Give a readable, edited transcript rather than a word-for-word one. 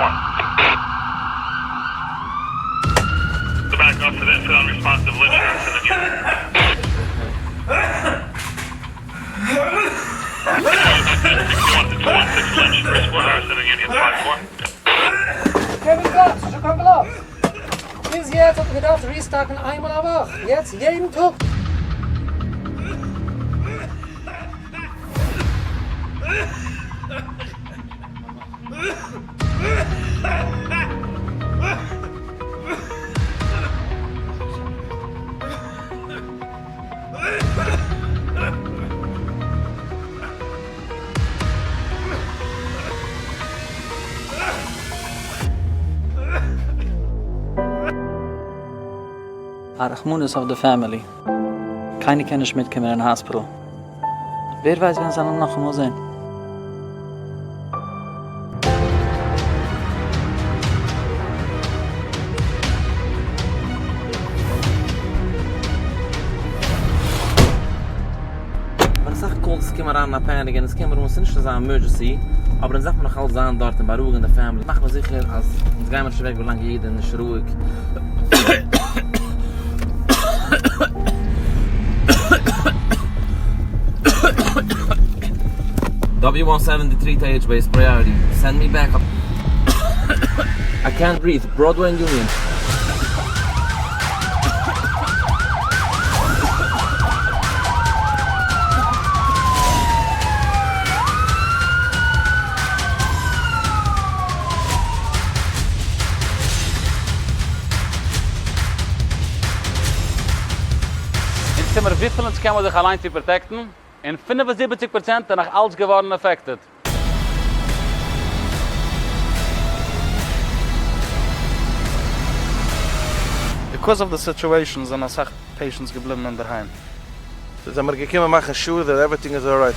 1. The back up for this unresponsive listeners to the truth. to 216 Lynch, Bridgeport, Harrison, and Union 5-4. Kevin Cox, je kan geloof. Sinds jetzt hat er gedacht, restarten einmal a Woche. Jetzt jeden Tag. Arachmunis of the family. Keine kann nicht mitkommen in den Hospital. Wer weiß, wenn es dann noch einmal sein? Aber ich sag, Colts kommen ran nach Panic und es kommen uns nicht zu sagen Emergency, aber dann sagt man noch halt sagen dort in Baruch in der Family. Machen wir sicher, als uns gehen wir schon weg, wie lange jeder ist ruhig. W173 to H-base priority. Send me back up. I can't breathe. Broadway and Union. In Zimmer Wiffelens kann man sich allein zu protecten. In 75% danach alles geworden affected. Because of the situations, and as patients geblieben in their home. So, we're going to make sure that everything is all right.